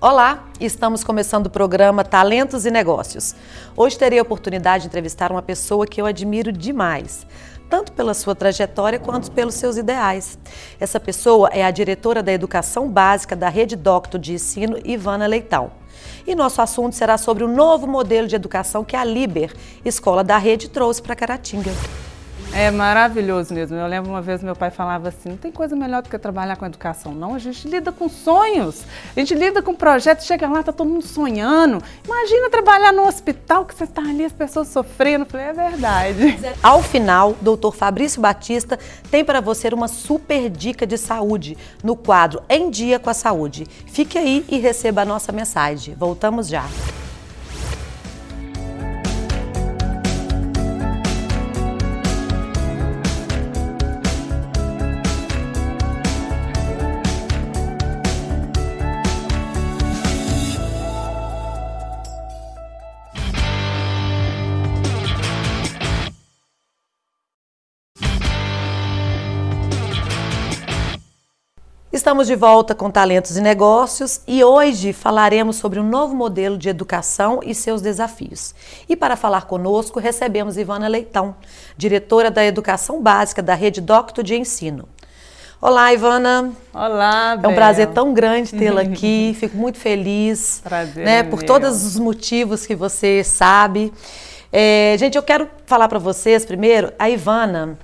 Olá, estamos começando o programa Talentos e Negócios. Hoje terei a oportunidade de entrevistar uma pessoa que eu admiro demais, tanto pela sua trajetória quanto pelos seus ideais. Essa pessoa é a diretora da Educação Básica da Rede Docto de Ensino, Ivana Leitão. E nosso assunto será sobre o novo modelo de educação que a Liber, escola da rede, trouxe para Caratinga. É maravilhoso mesmo. Eu lembro uma vez meu pai falava assim, não tem coisa melhor do que trabalhar com educação, não. A gente lida com sonhos, a gente lida com projetos, chega lá, tá todo mundo sonhando. Imagina trabalhar no hospital que você tá ali, as pessoas sofrendo. Eu falei, é verdade. Ao final, Dr. Fabrício Batista tem para você uma super dica de saúde no quadro Em Dia com a Saúde. Fique aí e receba a nossa mensagem. Voltamos já. Estamos de volta com Talentos e Negócios e hoje falaremos sobre um novo modelo de educação e seus desafios. E para falar conosco, recebemos Ivana Leitão, diretora da Educação Básica da Rede Docto de Ensino. Olá, Ivana. Olá, Bel. É um prazer tão grande tê-la aqui, fico muito feliz, prazer, né, por todos os motivos que você sabe. Gente, eu quero falar para vocês primeiro, a Ivana...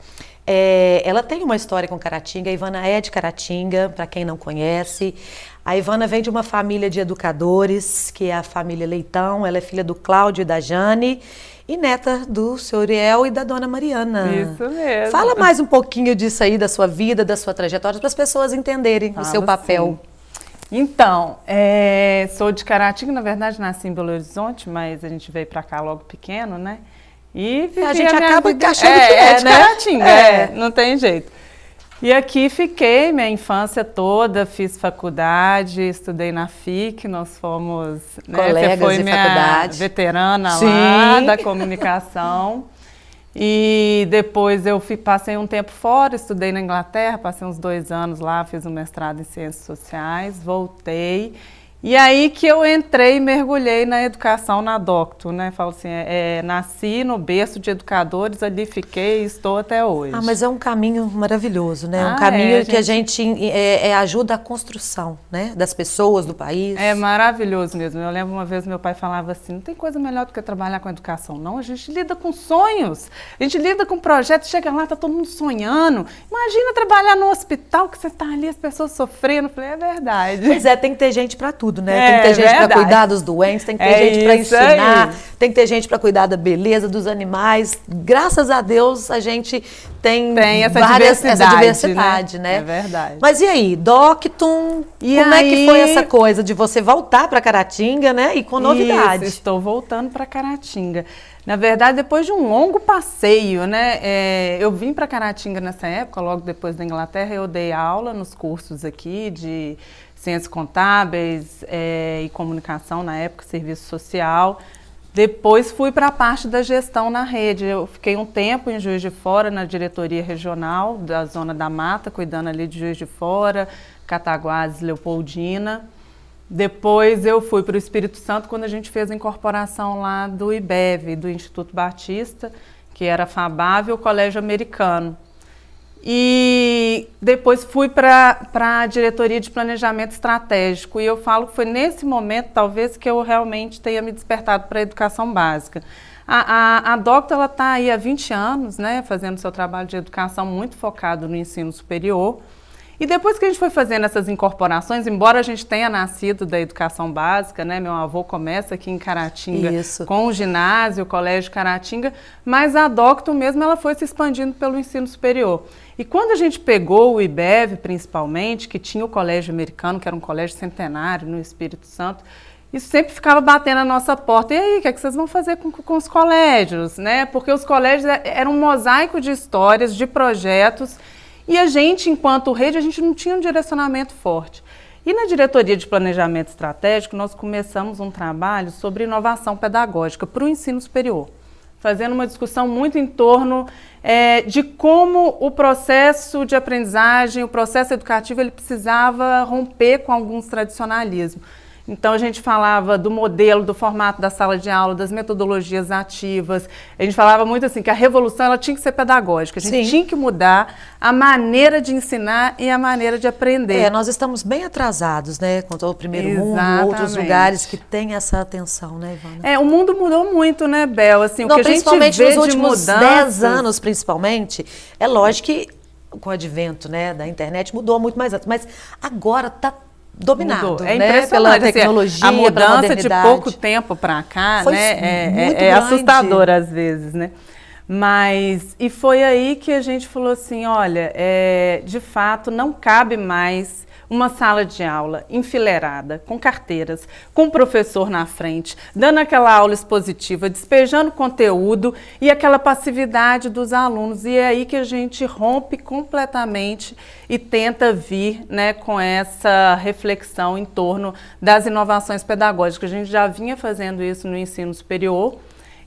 ela tem uma história com Caratinga, a Ivana é de Caratinga, para quem não conhece. A Ivana vem de uma família de educadores, que é a família Leitão, ela é filha do Cláudio e da Jane, e neta do seu Uriel e da dona Mariana. Isso mesmo. Fala mais um pouquinho disso aí, da sua vida, da sua trajetória, para as pessoas entenderem o seu papel. Sim. Então, sou de Caratinga, na verdade nasci em Belo Horizonte, mas a gente veio para cá logo pequeno, né? E a gente acaba achando que de né? Caratinga, não tem jeito. E aqui fiquei minha infância toda, fiz faculdade, estudei na FIC, nós fomos... Colegas você foi de minha faculdade. veterana Sim. lá da comunicação. E depois eu passei um tempo fora, estudei na Inglaterra, passei uns 2 anos lá, fiz um mestrado em Ciências Sociais, voltei. E aí que eu entrei e mergulhei na educação na Docto, né? Falo assim, nasci no berço de educadores, ali fiquei e estou até hoje. Ah, mas é um caminho maravilhoso, né? Um caminho que a gente ajuda a construção, né? Das pessoas, do país. É maravilhoso mesmo. Eu lembro uma vez meu pai falava assim, não tem coisa melhor do que trabalhar com educação, não. A gente lida com sonhos, a gente lida com projetos, chega lá, tá todo mundo sonhando. Imagina trabalhar no hospital que você tá ali, as pessoas sofrendo. Eu falei, é verdade. Pois é, tem que ter gente para tudo. Né? Tem que ter gente para cuidar dos doentes, tem que ter gente para ensinar, tem que ter gente para cuidar da beleza dos animais. Graças a Deus a gente tem essa diversidade, né? É verdade. Mas e aí, Doctum, como é que foi essa coisa de você voltar para Caratinga, né? E com novidade? Isso, estou voltando para Caratinga. Na verdade, depois de um longo passeio, né? Eu vim para Caratinga nessa época, logo depois da Inglaterra, eu dei aula nos cursos aqui de Ciências Contábeis e Comunicação, na época, Serviço Social. Depois fui para a parte da gestão na rede. Eu fiquei um tempo em Juiz de Fora, na diretoria regional da Zona da Mata, cuidando ali de Juiz de Fora, Cataguases, Leopoldina. Depois eu fui para o Espírito Santo, quando a gente fez a incorporação lá do IBEV, do Instituto Batista, que era a FABAV e o Colégio Americano. E depois fui para a diretoria de planejamento estratégico e eu falo que foi nesse momento, talvez, que eu realmente tenha me despertado para a educação básica. A Docto está aí há 20 anos, né, fazendo seu trabalho de educação muito focado no ensino superior. E depois que a gente foi fazendo essas incorporações, embora a gente tenha nascido da educação básica, né, meu avô começa aqui em Caratinga com o ginásio, o Colégio Caratinga, mas a Docto mesmo ela foi se expandindo pelo ensino superior. E quando a gente pegou o IBEV, principalmente, que tinha o Colégio Americano, que era um colégio centenário no Espírito Santo, isso sempre ficava batendo na nossa porta. E aí, o que é que vocês vão fazer com os colégios, né? Porque os colégios eram um mosaico de histórias, de projetos, e a gente, enquanto rede, a gente não tinha um direcionamento forte. E na diretoria de planejamento estratégico, nós começamos um trabalho sobre inovação pedagógica para o ensino superior, fazendo uma discussão muito em torno de como o processo de aprendizagem, o processo educativo, ele precisava romper com alguns tradicionalismos. Então a gente falava do modelo, do formato da sala de aula, das metodologias ativas. A gente falava muito assim que a revolução ela tinha que ser pedagógica, a gente tinha que mudar a maneira de ensinar e a maneira de aprender. Nós estamos bem atrasados, né, quanto ao primeiro mundo, outros lugares que têm essa atenção, né, Ivana? O mundo mudou muito, né, Bel? Assim, o Não, que a gente principalmente vê nos últimos de 10 anos, principalmente, é lógico que com o advento, né, da internet mudou muito mais antes, mas agora está dominado, mudou. Né, pela tecnologia, a mudança de pouco tempo para cá, foi né, muito é assustador às vezes, né? Mas, e foi aí que a gente falou assim, olha, de fato não cabe mais uma sala de aula enfileirada, com carteiras, com o professor na frente, dando aquela aula expositiva, despejando conteúdo e aquela passividade dos alunos. E é aí que a gente rompe completamente e tenta vir, né, com essa reflexão em torno das inovações pedagógicas. A gente já vinha fazendo isso no ensino superior.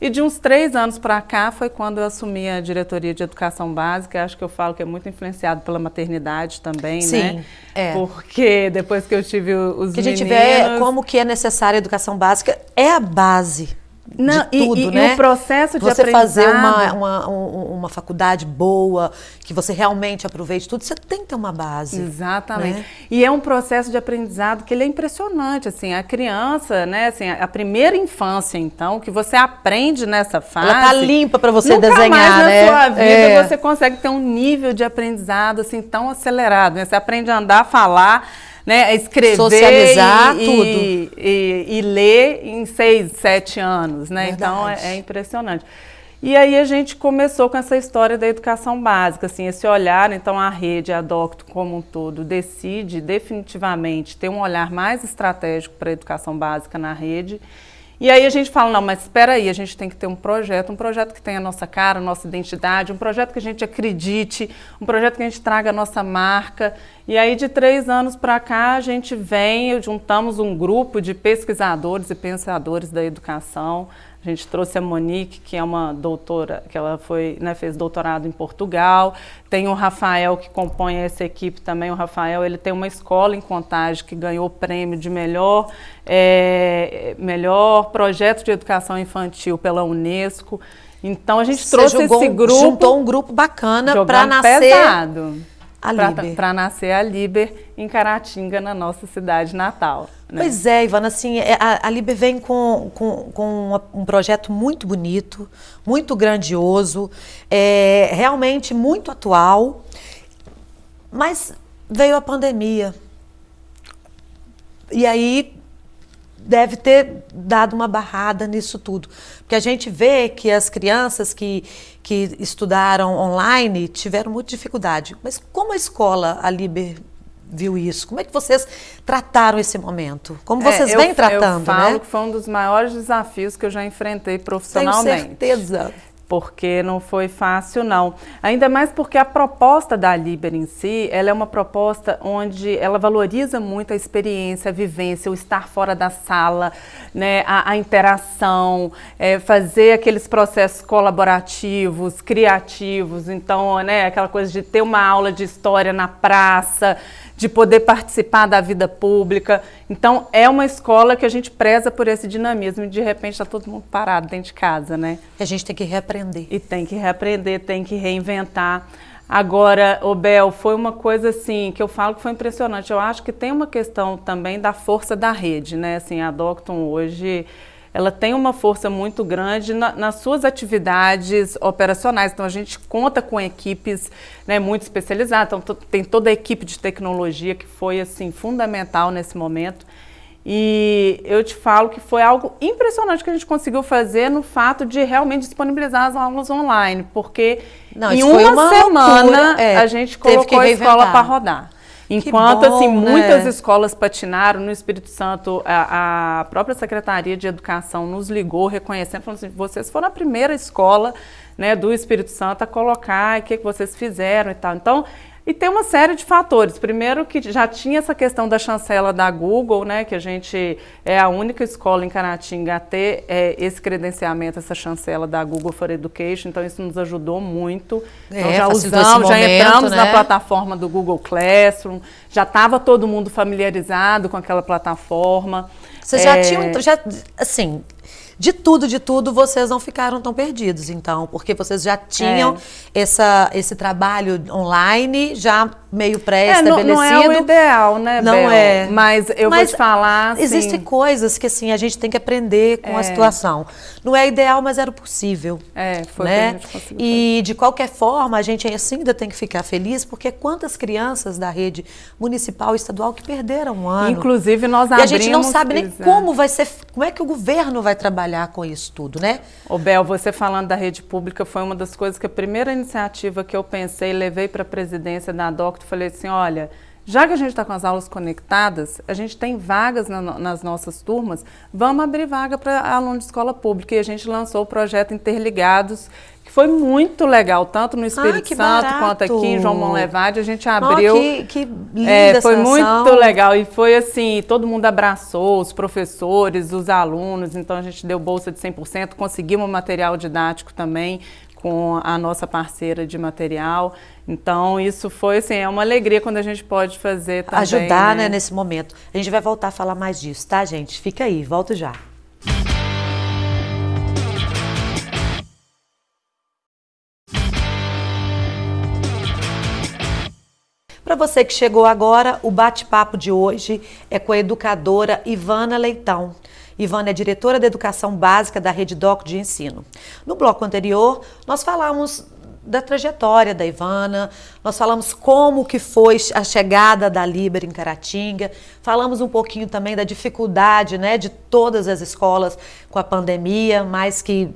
E de uns 3 anos para cá foi quando eu assumi a diretoria de educação básica. Acho que eu falo que é muito influenciado pela maternidade também, Sim, né? Porque depois que eu tive os meninos... Que a gente vê como que é necessária a educação básica, é a base de tudo, né? E o processo de você aprendizado... fazer uma faculdade boa, que você realmente aproveite tudo, você tem que ter uma base. Exatamente. Né? E é um processo de aprendizado que ele é impressionante, assim, a criança, né, assim, a primeira infância, então, que você aprende nessa fase... Ela tá limpa para você nunca desenhar, mais né? na sua vida você consegue ter um nível de aprendizado, assim, tão acelerado, né? Você aprende a andar, a falar... Né, escrever, socializar, tudo. E ler em 6, 7 anos, né? Verdade. Então é impressionante. E aí a gente começou com essa história da educação básica, assim, esse olhar, então a rede, a Docto como um todo, decide definitivamente ter um olhar mais estratégico para a educação básica na rede. E aí a gente fala, não, mas espera aí, a gente tem que ter um projeto que tenha a nossa cara, a nossa identidade, um projeto que a gente acredite, um projeto que a gente traga a nossa marca. E aí de 3 anos para cá a gente juntamos um grupo de pesquisadores e pensadores da educação. A gente trouxe a Monique, que é uma doutora, que ela foi, né, fez doutorado em Portugal. Tem o Rafael, que compõe essa equipe também. O Rafael, ele tem uma escola em Contagem que ganhou o prêmio de melhor projeto de educação infantil pela Unesco. Então, a gente trouxe esse grupo... Juntou um grupo bacana para nascer... pesado. A Liber. Para nascer a Liber em Caratinga, na nossa cidade natal. Né? Pois é, Ivana, assim, a Liber vem com um projeto muito bonito, muito grandioso, realmente muito atual, mas veio a pandemia. E aí deve ter dado uma barrada nisso tudo. Porque a gente vê que as crianças que estudaram online tiveram muita dificuldade. Mas como a escola, a Liber, viu isso? Como é que vocês trataram esse momento? Como vocês vêm tratando, eu falo né? que foi um dos maiores desafios que eu já enfrentei profissionalmente. Tenho certeza. Porque não foi fácil, não. Ainda mais porque a proposta da Liber em si, ela é uma proposta onde ela valoriza muito a experiência, a vivência, o estar fora da sala, né, a interação, fazer aqueles processos colaborativos, criativos. Então, né, aquela coisa de ter uma aula de história na praça, de poder participar da vida pública. Então, é uma escola que a gente preza por esse dinamismo e, de repente, está todo mundo parado dentro de casa, né? E a gente tem que reaprender. E tem que reaprender, tem que reinventar. Agora, Bel, foi uma coisa assim, que eu falo que foi impressionante. Eu acho que tem uma questão também da força da rede, né? Assim, a Docton hoje... ela tem uma força muito grande nas suas atividades operacionais. Então, a gente conta com equipes, né, muito especializadas. Então, tem toda a equipe de tecnologia que foi assim, fundamental nesse momento. E eu te falo que foi algo impressionante que a gente conseguiu fazer no fato de realmente disponibilizar as aulas online. Porque em uma semana a gente colocou a escola para rodar. Enquanto, assim, muitas escolas patinaram, no Espírito Santo, a própria Secretaria de Educação nos ligou, reconhecendo, falando assim, vocês foram a primeira escola, né, do Espírito Santo a colocar, o que vocês fizeram e tal. Então, e tem uma série de fatores. Primeiro que já tinha essa questão da chancela da Google, né, que a gente é a única escola em Caratinga a ter esse credenciamento, essa chancela da Google for Education, então isso nos ajudou muito. Então já usamos, já entramos, né, na plataforma do Google Classroom, já estava todo mundo familiarizado com aquela plataforma. Vocês já tinham, assim, de tudo, vocês não ficaram tão perdidos, então, porque vocês já tinham esse trabalho online já meio pré-estabelecido. Não é o ideal, né, não Bel? É. Mas eu vou te falar, assim, existem coisas que, assim, a gente tem que aprender com a situação. Não é ideal, mas era o possível. Foi, né? O que a gente conseguiu fazer. E, de qualquer forma, a gente assim ainda tem que ficar feliz, porque quantas crianças da rede municipal e estadual que perderam um ano. Inclusive, nós abrimos... E a gente não sabe nem como vai ser, como é que o governo vai trabalhar com isso tudo, né? Ô Bel, você falando da rede pública, foi uma das coisas que a primeira iniciativa que eu pensei, levei para a presidência da DOCT, falei assim, olha, já que a gente está com as aulas conectadas, a gente tem vagas nas nossas turmas, vamos abrir vaga para aluno de escola pública. E a gente lançou o projeto Interligados, que foi muito legal, tanto no Espírito Santo quanto aqui em João Monlevade, a gente abriu. Que linda foi essa muito ação. legal e foi assim, todo mundo abraçou, os professores, os alunos, então a gente deu bolsa de 100%, conseguimos material didático também com a nossa parceira de material. Então, isso foi, assim, é uma alegria quando a gente pode fazer também. Ajudar, né, nesse momento. A gente vai voltar a falar mais disso, tá, gente? Fica aí, volto já. Para você que chegou agora, o bate-papo de hoje é com a educadora Ivana Leitão. Ivana é diretora de Educação Básica da Rede DOC de Ensino. No bloco anterior, nós falamos da trajetória da Ivana, nós falamos como que foi a chegada da Liber em Caratinga, falamos um pouquinho também da dificuldade, né, de todas as escolas com a pandemia, mas que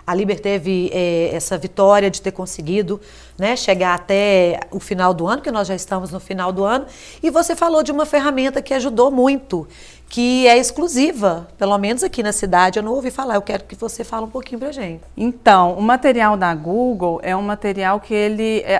a Liber teve essa vitória de ter conseguido, né, chegar até o final do ano, que nós já estamos no final do ano, e você falou de uma ferramenta que ajudou muito, que é exclusiva, pelo menos aqui na cidade, eu não ouvi falar, eu quero que você fale um pouquinho pra gente. Então, o material da Google é um material que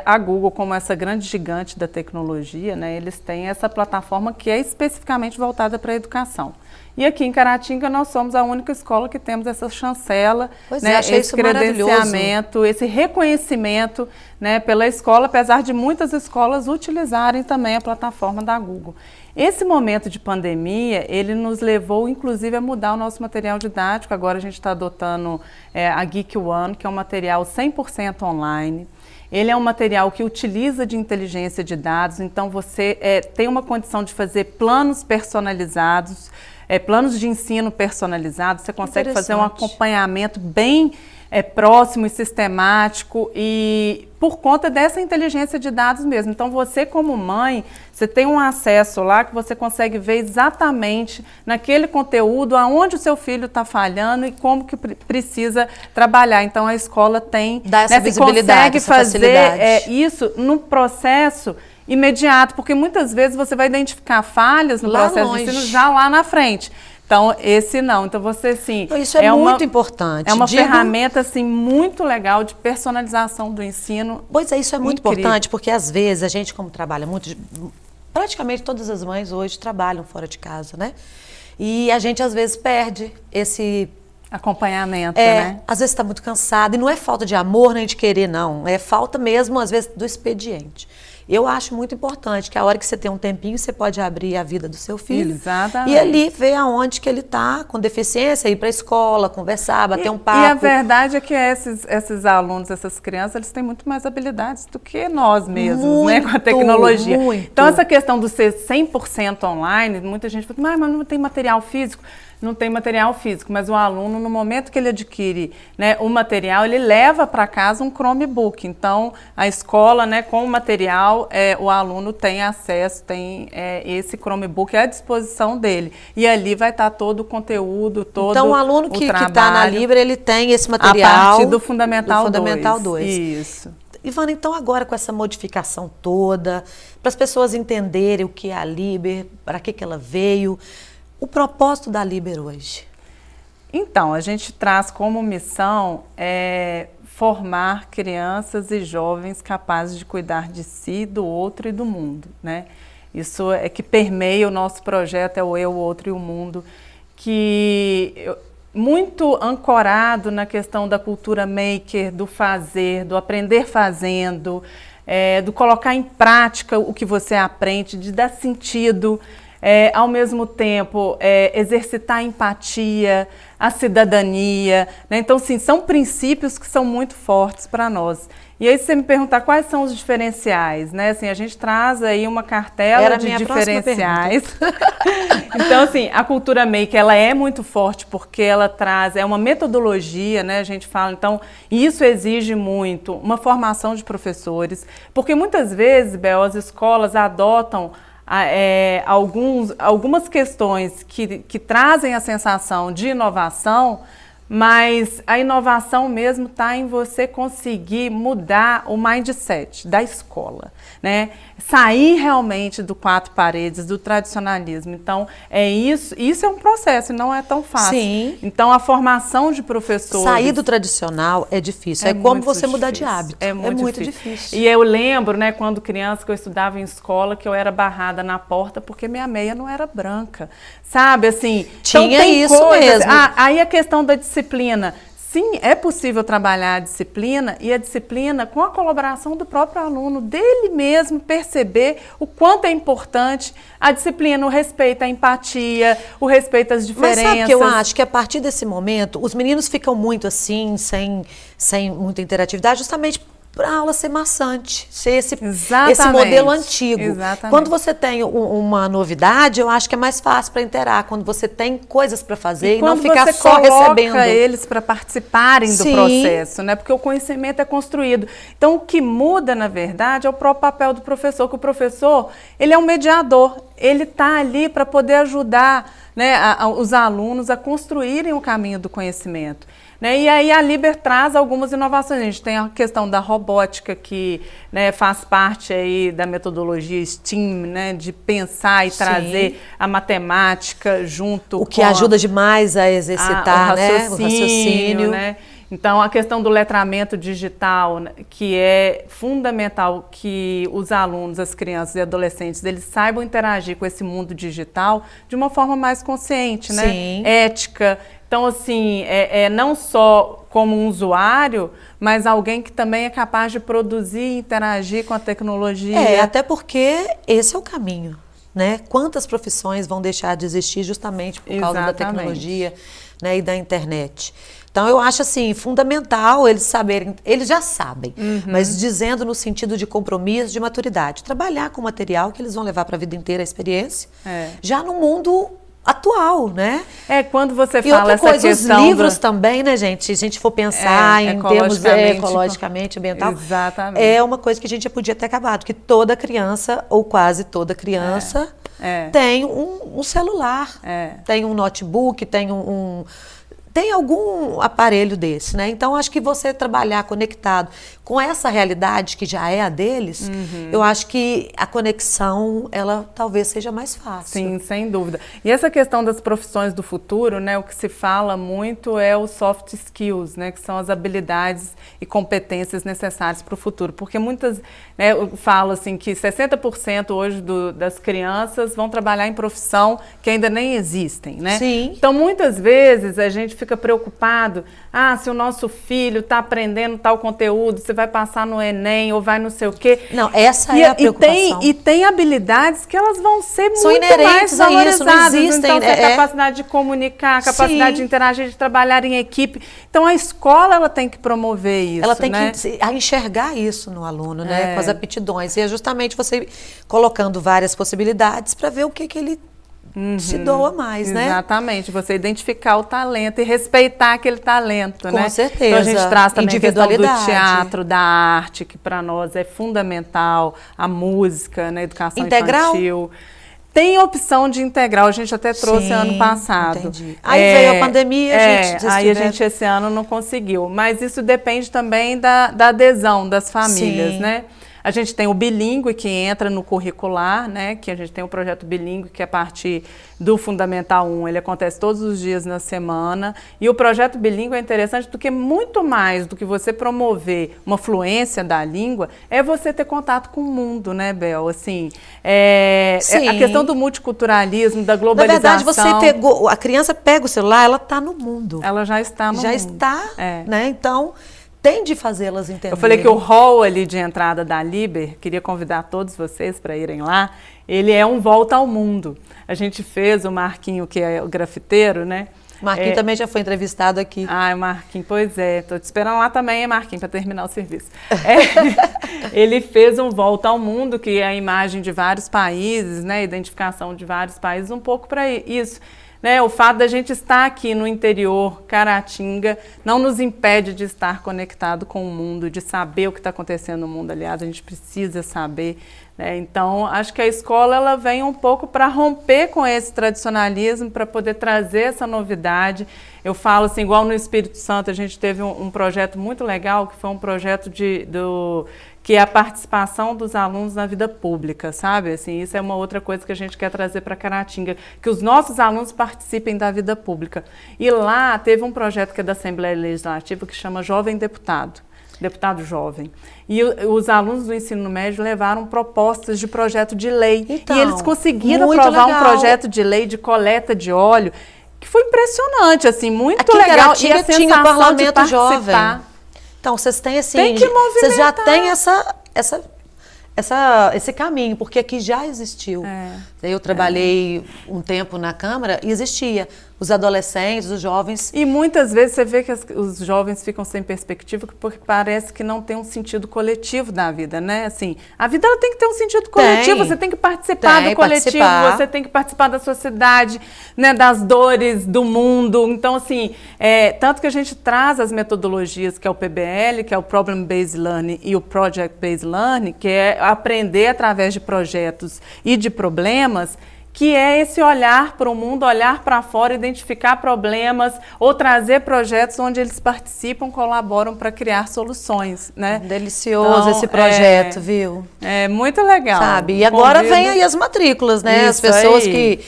a Google, como essa grande gigante da tecnologia, né, eles têm essa plataforma que é especificamente voltada para a educação. E aqui em Caratinga nós somos a única escola que temos essa chancela, né, esse credenciamento, esse reconhecimento, né, pela escola, apesar de muitas escolas utilizarem também a plataforma da Google. Esse momento de pandemia, ele nos levou, inclusive, a mudar o nosso material didático. Agora a gente está adotando a Geek One, que é um material 100% online. Ele é um material que utiliza de inteligência de dados, então você tem uma condição de fazer planos personalizados, planos de ensino personalizados, você consegue fazer um acompanhamento bem próximo e sistemático e por conta dessa inteligência de dados mesmo. Então você como mãe, você tem um acesso lá que você consegue ver exatamente naquele conteúdo aonde o seu filho está falhando e como que precisa trabalhar. Então a escola tem, dá essa visibilidade, consegue fazer isso no processo imediato, porque muitas vezes você vai identificar falhas no processo de ensino já lá na frente. Então, esse não. Então, você, sim... Isso é muito importante. É uma ferramenta, assim, muito legal de personalização do ensino. Pois é, isso é muito importante, porque às vezes a gente, como trabalha muito... Praticamente todas as mães hoje trabalham fora de casa, né? E a gente, às vezes, perde esse... acompanhamento, né? Às vezes está muito cansado. E não é falta de amor nem de querer, não. É falta mesmo, às vezes, do expediente. Eu acho muito importante que a hora que você tem um tempinho, você pode abrir a vida do seu filho. Exatamente. E ali ver aonde que ele está com deficiência, ir para a escola, conversar, bater um papo. E a verdade é que esses alunos, essas crianças, eles têm muito mais habilidades do que nós mesmos, né? Com a tecnologia. Muito. Então, essa questão do ser 100% online, muita gente fala, mas não tem material físico. Não tem material físico, mas o aluno, no momento que ele adquire, né, o material, ele leva para casa um Chromebook. Então, a escola, né, com o material, o aluno tem acesso, tem esse Chromebook à disposição dele. E ali vai estar todo o conteúdo, todo o trabalho. Então, o aluno que está na Liber, ele tem esse material. A partir do Fundamental 2. Isso. Ivana, então agora com essa modificação toda, para as pessoas entenderem o que é a Liber, para que ela veio... O propósito da Liber hoje? Então, a gente traz como missão formar crianças e jovens capazes de cuidar de si, do outro e do mundo, né? Isso é que permeia o nosso projeto, é o Eu, o Outro e o Mundo, muito ancorado na questão da cultura maker, do fazer, do aprender fazendo, do colocar em prática o que você aprende, de dar sentido, ao mesmo tempo exercitar a empatia, a cidadania, né? Então, sim, são princípios que são muito fortes para nós. E aí, se você me perguntar quais são os diferenciais, né? Assim, a gente traz aí uma cartela de diferenciais. Então, assim, a cultura maker, ela é muito forte porque ela traz, uma metodologia, né? A gente fala, então, isso exige muito uma formação de professores, porque muitas vezes, Bel, as escolas adotam algumas questões que trazem a sensação de inovação, mas a inovação mesmo está em você conseguir mudar o mindset da escola, né? Sair realmente do quatro paredes, do tradicionalismo. Então, isso é um processo, não é tão fácil. Sim. Então, a formação de professores... Sair do tradicional é difícil, é como você mudar de hábito. É muito difícil. E eu lembro, né, quando criança, que eu estudava em escola, que eu era barrada na porta porque minha meia não era branca. Sabe, assim... Tinha então, tem isso mesmo. Aí a questão da disciplina. Sim, é possível trabalhar a disciplina e a disciplina com a colaboração do próprio aluno, dele mesmo perceber o quanto é importante a disciplina, o respeito à empatia, o respeito às diferenças. Mas sabe que eu acho que a partir desse momento, os meninos ficam muito assim, sem muita interatividade, justamente para a aula ser maçante, ser esse modelo antigo. Exatamente. Quando você tem uma novidade, eu acho que é mais fácil para interar, quando você tem coisas para fazer e não ficar só recebendo. Coloca eles para participarem do processo, né? Porque o conhecimento é construído. Então, o que muda, na verdade, é o próprio papel do professor, que o professor, ele é um mediador, ele está ali para poder ajudar, né, os alunos a construírem o caminho do conhecimento. Né? E aí a Liber traz algumas inovações. A gente tem a questão da robótica, que, né, faz parte aí da metodologia STEAM, né, de pensar e trazer a matemática junto o que ajuda demais a exercitar, né, o raciocínio. Né? Então, a questão do letramento digital, que é fundamental que os alunos, as crianças e adolescentes, eles saibam interagir com esse mundo digital de uma forma mais consciente, né? Ética. Então, assim, não só como um usuário, mas alguém que também é capaz de produzir e interagir com a tecnologia. Até porque esse é o caminho, né? Quantas profissões vão deixar de existir justamente por causa da tecnologia, né, e da internet. Então, eu acho assim, fundamental eles saberem, eles já sabem, mas dizendo no sentido de compromisso, de maturidade. Trabalhar com material que eles vão levar para a vida inteira a experiência, já no mundo atual, né? Quando você e fala outra coisa, essa questão... os livros também, né, gente? Se a gente for pensar em termos ecologicamente, ambiental, é uma coisa que a gente já podia ter acabado, que toda criança, ou quase toda criança, tem um celular, tem um notebook, tem tem algum aparelho desse, né? Então, acho que você trabalhar conectado com essa realidade que já é a deles, eu acho que a conexão, ela talvez seja mais fácil. Sim, sem dúvida. E essa questão das profissões do futuro, né? O que se fala muito é os soft skills, né? Que são as habilidades e competências necessárias para o futuro. Porque muitas, né? Eu falo assim que 60% hoje das crianças vão trabalhar em profissão que ainda nem existem, né? Sim. Então, muitas vezes a gente fica preocupado, se o nosso filho está aprendendo tal conteúdo, você vai passar no Enem ou vai não sei o quê. Não, essa é a preocupação. E tem habilidades que elas vão ser São muito inerentes mais a valorizadas. isso, não existem. Então, a capacidade de comunicar, a capacidade de interagir, de trabalhar em equipe. Então, a escola, ela tem que promover isso, ela tem que enxergar isso no aluno, né? Com as aptidões. E é justamente você colocando várias possibilidades para ver o que ele se doa mais, né? Exatamente, você identificar o talento e respeitar aquele talento, né? Com certeza. Então a gente traz também a questão do Individualidade. teatro, da arte, que para nós é fundamental, a música, né? Educação infantil. Tem opção de integral, a gente até trouxe ano passado. Entendi. Aí veio a pandemia, aí a gente esse ano não conseguiu, mas isso depende também da adesão das famílias, né? A gente tem o bilíngue que entra no curricular, né, que a gente tem o projeto bilíngue que é a partir do Fundamental 1, ele acontece todos os dias na semana, e o projeto bilíngue é interessante porque muito mais do que você promover uma fluência da língua, é você ter contato com o mundo, né, Bel? Assim, a questão do multiculturalismo, da globalização. Na verdade, a criança pega o celular, ela está no mundo. Ela já está no mundo. Já está, né? Então, tem de fazê-las entender. Eu falei que o hall ali de entrada da Liber, queria convidar todos vocês para irem lá, ele é um volta ao mundo. A gente fez o Marquinho, que é o grafiteiro, né? O Marquinho também já foi entrevistado aqui. Ah, o Marquinho, pois é. Estou te esperando lá também, hein, Marquinho, para terminar o serviço. Ele fez um volta ao mundo, que é a imagem de vários países, né? Identificação de vários países, um pouco para isso. Né, o fato da gente estar aqui no interior, Caratinga, não nos impede de estar conectado com o mundo, de saber o que está acontecendo no mundo. Aliás, a gente precisa saber. Né? Então, acho que a escola ela vem um pouco para romper com esse tradicionalismo, para poder trazer essa novidade. Eu falo assim, igual no Espírito Santo, a gente teve um projeto muito legal, que foi um projeto que é a participação dos alunos na vida pública, sabe? Assim, isso é uma outra coisa que a gente quer trazer para Caratinga, que os nossos alunos participem da vida pública. E lá teve um projeto que é da Assembleia Legislativa que chama Jovem Deputado, Deputado Jovem. E os alunos do ensino médio levaram propostas de projeto de lei. Então, e eles conseguiram aprovar um projeto de lei de coleta de óleo, que foi impressionante, assim, muito aqui legal. E a sensação tinha o parlamento de participar. Jovem. Então, vocês têm assim, tem que vocês já têm esse caminho, porque aqui já existiu. Eu trabalhei um tempo na Câmara e existia. Os adolescentes, os jovens. E muitas vezes você vê que os jovens ficam sem perspectiva porque parece que não tem um sentido coletivo da vida, né? Assim, a vida ela tem que ter um sentido coletivo, você tem que participar do coletivo, você tem que participar da sociedade, né, das dores do mundo. Então, assim, tanto que a gente traz as metodologias que é o PBL, que é o Problem Based Learning e o Project Based Learning, que é aprender através de projetos e de problemas, que é esse olhar para o mundo, olhar para fora, identificar problemas ou trazer projetos onde eles participam, colaboram para criar soluções, né? Delicioso esse projeto, viu? É muito legal. Sabe? E agora vem aí as matrículas, né? As pessoas que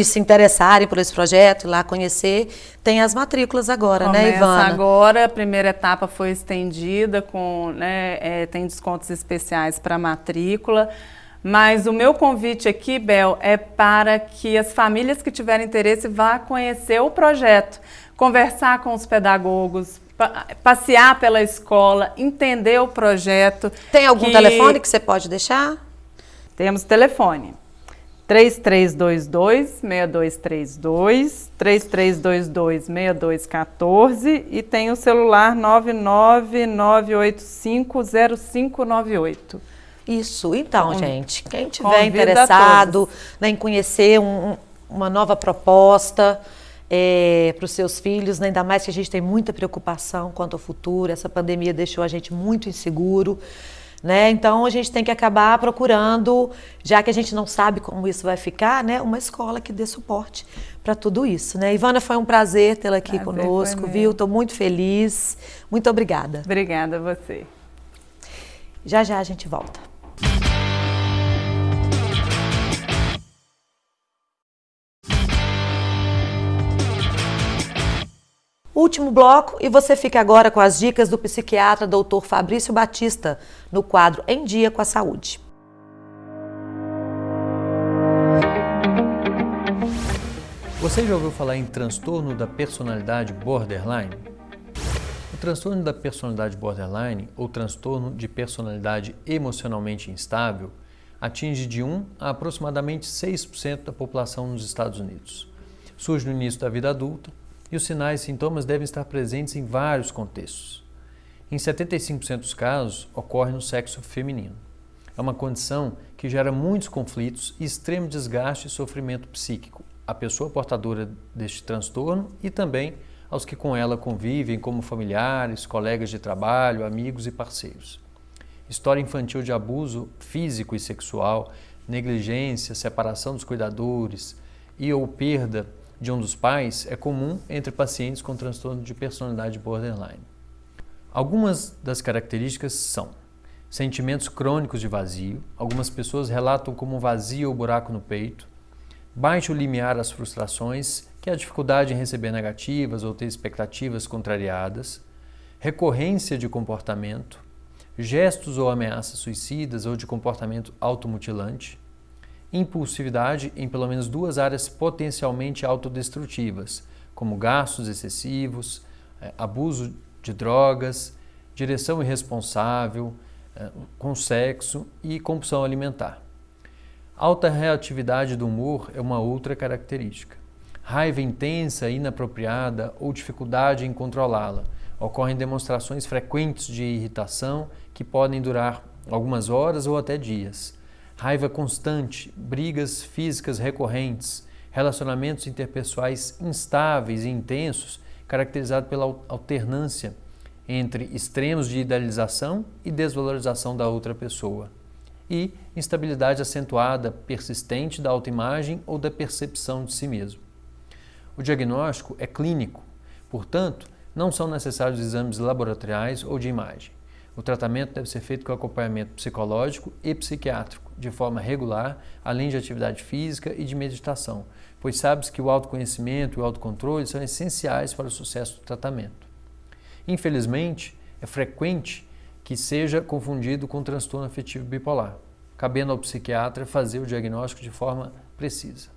se interessarem por esse projeto, ir lá conhecer, tem as matrículas agora, né, Ivana? Agora, a primeira etapa foi estendida, tem descontos especiais para matrícula. Mas o meu convite aqui, Bel, é para que as famílias que tiverem interesse vá conhecer o projeto, conversar com os pedagogos, passear pela escola, entender o projeto. Tem algum telefone que você pode deixar? Temos telefone. 3322-6232, 3322-6214 e tem o celular 999850598. Isso, então, gente, quem tiver interessado em conhecer uma nova proposta para os seus filhos, né, ainda mais que a gente tem muita preocupação quanto ao futuro, essa pandemia deixou a gente muito inseguro, né? Então a gente tem que acabar procurando, já que a gente não sabe como isso vai ficar, né, uma escola que dê suporte para tudo isso, né? Ivana, foi um prazer tê-la aqui conosco, viu? Estou muito feliz, muito obrigada. Obrigada a você. Já a gente volta. Último bloco, e você fica agora com as dicas do psiquiatra Dr. Fabrício Batista, no quadro Em Dia com a Saúde. Você já ouviu falar em transtorno da personalidade borderline? O transtorno da personalidade borderline, ou transtorno de personalidade emocionalmente instável, atinge de 1 a aproximadamente 6% da população nos Estados Unidos. Surge no início da vida adulta, e os sinais e sintomas devem estar presentes em vários contextos. Em 75% dos casos, ocorre no sexo feminino. É uma condição que gera muitos conflitos e extremo desgaste e sofrimento psíquico à pessoa portadora deste transtorno e também aos que com ela convivem como familiares, colegas de trabalho, amigos e parceiros. História infantil de abuso físico e sexual, negligência, separação dos cuidadores e ou perda de um dos pais é comum entre pacientes com transtorno de personalidade borderline. Algumas das características são sentimentos crônicos de vazio, algumas pessoas relatam como um vazio ou buraco no peito, baixo limiar às frustrações, que é a dificuldade em receber negativas ou ter expectativas contrariadas, recorrência de comportamento, gestos ou ameaças suicidas ou de comportamento automutilante, impulsividade em pelo menos 2 áreas potencialmente autodestrutivas, como gastos excessivos, abuso de drogas, direção irresponsável, com sexo e compulsão alimentar. Alta reatividade do humor é uma outra característica. Raiva intensa, inapropriada ou dificuldade em controlá-la. Ocorrem demonstrações frequentes de irritação que podem durar algumas horas ou até dias. Raiva constante, brigas físicas recorrentes, relacionamentos interpessoais instáveis e intensos, caracterizados pela alternância entre extremos de idealização e desvalorização da outra pessoa, e instabilidade acentuada, persistente da autoimagem ou da percepção de si mesmo. O diagnóstico é clínico, portanto, não são necessários exames laboratoriais ou de imagem. O tratamento deve ser feito com acompanhamento psicológico e psiquiátrico, de forma regular, além de atividade física e de meditação, pois sabe-se que o autoconhecimento e o autocontrole são essenciais para o sucesso do tratamento. Infelizmente, é frequente que seja confundido com transtorno afetivo bipolar, cabendo ao psiquiatra fazer o diagnóstico de forma precisa.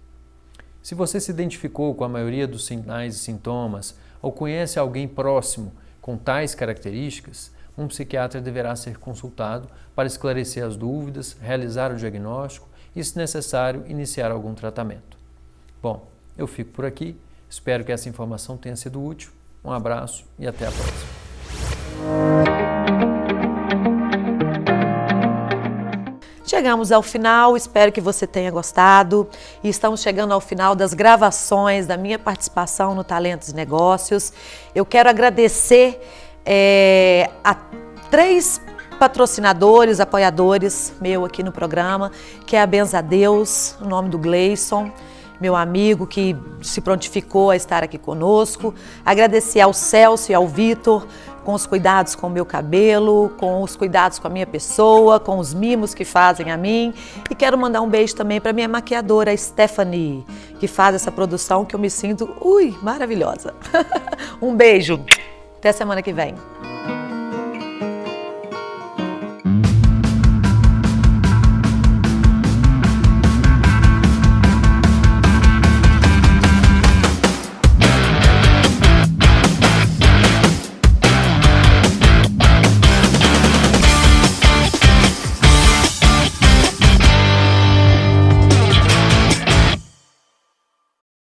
Se você se identificou com a maioria dos sinais e sintomas ou conhece alguém próximo com tais características, um psiquiatra deverá ser consultado para esclarecer as dúvidas, realizar o diagnóstico e, se necessário, iniciar algum tratamento. Bom, eu fico por aqui. Espero que essa informação tenha sido útil. Um abraço e até a próxima. Chegamos ao final, espero que você tenha gostado e estamos chegando ao final das gravações da minha participação no Talentos e Negócios. Eu quero agradecer a 3 patrocinadores, apoiadores meu aqui no programa, que é a Benza Deus, o nome do Gleison, meu amigo que se prontificou a estar aqui conosco. Agradecer ao Celso e ao Vitor com os cuidados com o meu cabelo, com os cuidados com a minha pessoa, com os mimos que fazem a mim. E quero mandar um beijo também para minha maquiadora, a Stephanie, que faz essa produção que eu me sinto, maravilhosa. Um beijo. Até semana que vem.